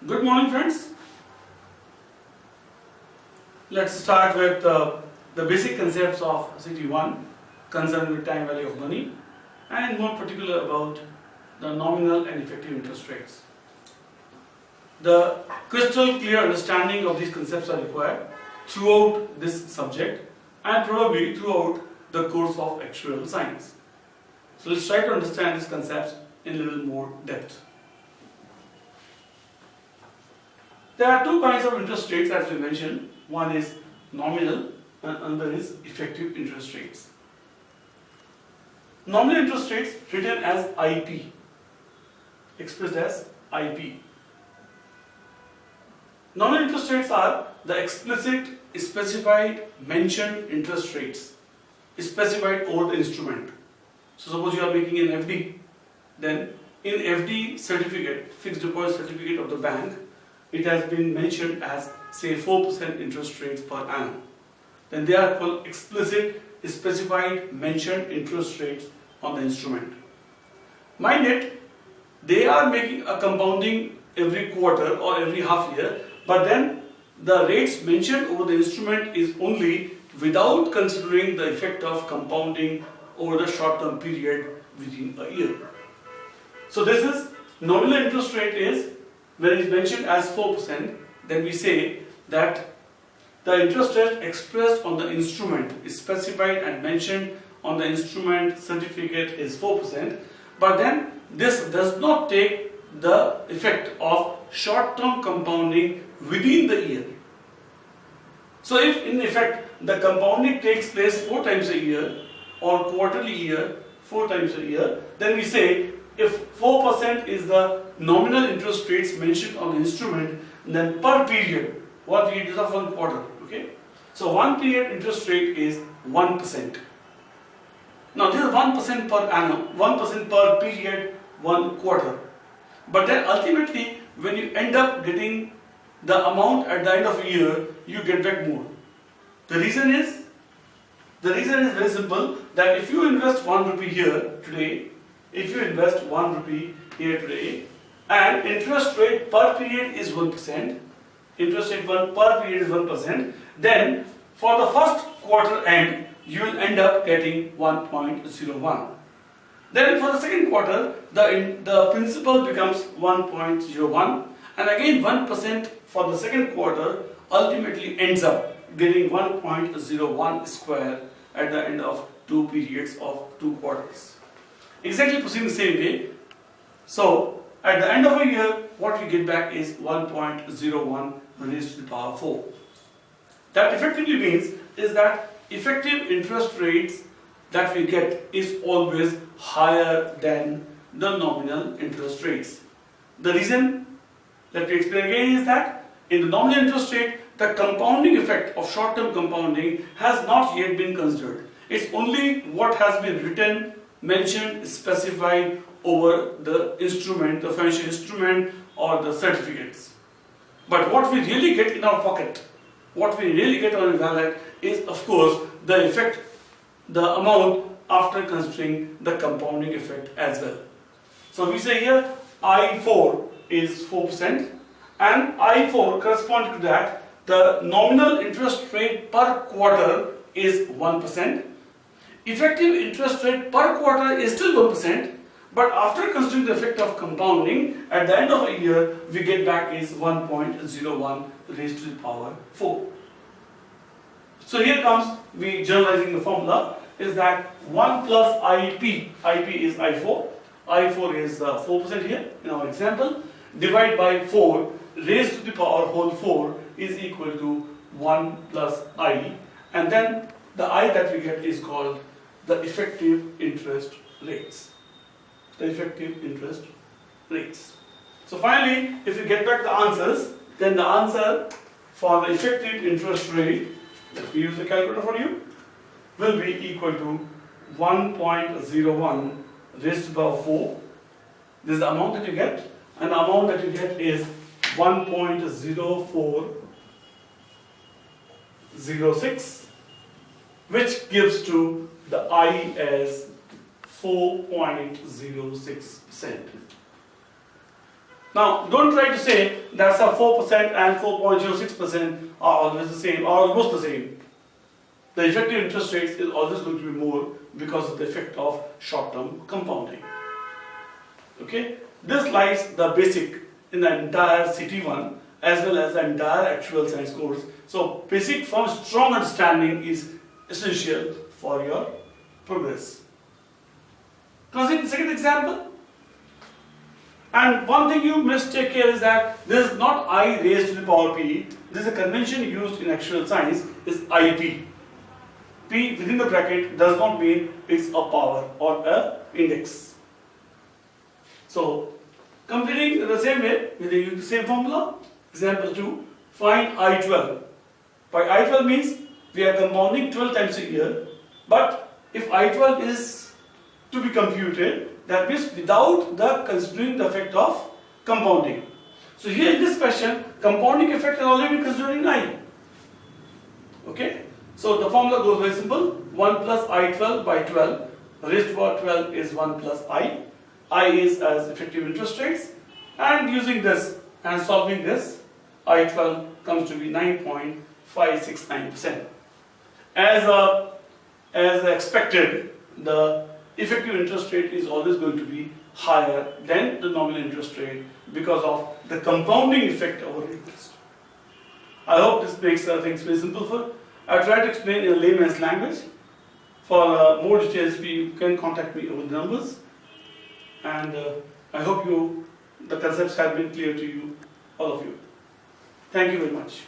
Good morning, friends. Let's start with the basic concepts of CT1 concerned with time value of money and more particular about the nominal and effective interest rates. The crystal clear understanding of these concepts are required throughout this subject and probably throughout the course of actuarial science. So let's try to understand these concepts in a little more depth. There are two kinds of interest rates as we mentioned. One is nominal and another is effective interest rates. Nominal interest rates written as IP, expressed as IP. Nominal interest rates are the explicit, specified, mentioned interest rates specified over the instrument. So suppose you are making an FD, then in FD certificate, fixed deposit certificate of the bank, it has been mentioned as say 4% interest rates per annum. Then they are called explicit, specified, mentioned interest rates on the instrument. Mind it, they are making a compounding every quarter or every half year, but then the rates mentioned over the instrument is only without considering the effect of compounding over the short-term period within a year. So this is nominal interest rate is when it is mentioned as 4%, then we say that the interest rate expressed on the instrument is specified and mentioned on the instrument certificate is 4%, but then this does not take the effect of short-term compounding within the year. So if in effect the compounding takes place 4 times a year or quarterly year, 4 times a year, then we say if 4% is the nominal interest rates mentioned on the instrument, then per period, what period is of 1 quarter, okay? So 1 period interest rate is 1%. Now this is 1% per annum, 1% per period, 1 quarter. But then ultimately, when you end up getting the amount at the end of a year, you get back more. The reason is very simple, that if you invest 1 rupee here today, if you invest 1 rupee here today, and interest rate per period is 1%, interest rate per period is 1%, then for the first quarter end, you will end up getting 1.01. Then for the second quarter, the principal becomes 1.01, and again 1% for the second quarter ultimately ends up getting 1.01 square at the end of 2 periods of 2 quarters. Exactly proceeding the same way. So at the end of a year, what we get back is 1.01 raised to the power 4. That effectively means is that effective interest rates that we get is always higher than the nominal interest rates. The reason, let me explain again, is that in the nominal interest rate, the compounding effect of short-term compounding has not yet been considered. It's only what has been written, mentioned, specified over the instrument, the financial instrument or the certificates. But what we really get in our pocket, what we really get on our wallet is of course the effect, the amount after considering the compounding effect as well. So we say here I4 is 4% and I4 corresponding to that, the nominal interest rate per quarter is 1%. Effective interest rate per quarter is still 1%, but after considering the effect of compounding, at the end of a year, we get back is 1.01 raised to the power 4. So here comes, we generalizing the formula, is that 1 plus IP, IP is I4, I4 is 4% here in our example, divide by 4, raised to the power whole 4 is equal to 1 plus I, and then the I that we get is called the effective interest rates. The effective interest rates. So finally, if you get back the answers, then the answer for the effective interest rate, let me use the calculator for you, will be equal to 1.01 raised to the power 4. This is the amount that you get, and the amount that you get is 1.0406, which gives to the I as 4.06%. Now, don't try to say that's a 4% and 4.06% are always the same, or almost the same. The effective interest rates is always going to be more because of the effect of short-term compounding. Okay, this lies the basic in the entire CT1 as well as the entire actual science course. So, basic from strong understanding is essential for your progress. Consider the second example. And one thing you must take care is that this is not I raised to the power p. This is a convention used in actual science is IP. P within the bracket does not mean it's a power or a index. So, completing the same way with the same formula. Example 2, find I12. By I12 means we are compounding 12 times a year, but if I12 is to be computed, that means without considering the effect of compounding. So here in this question, compounding effect is already considering I. Okay? So the formula goes very simple. 1 plus I12 by 12 raised to power 12 is 1 plus I. I is as effective interest rates, and using this and solving this, I12 comes to be 9.569%. As expected, the effective interest rate is always going to be higher than the nominal interest rate because of the compounding effect over interest. I hope this makes things very simple for. I try to explain in a layman's language. For more details, you can contact me over the numbers. And I hope the concepts have been clear to you, all of you. Thank you very much.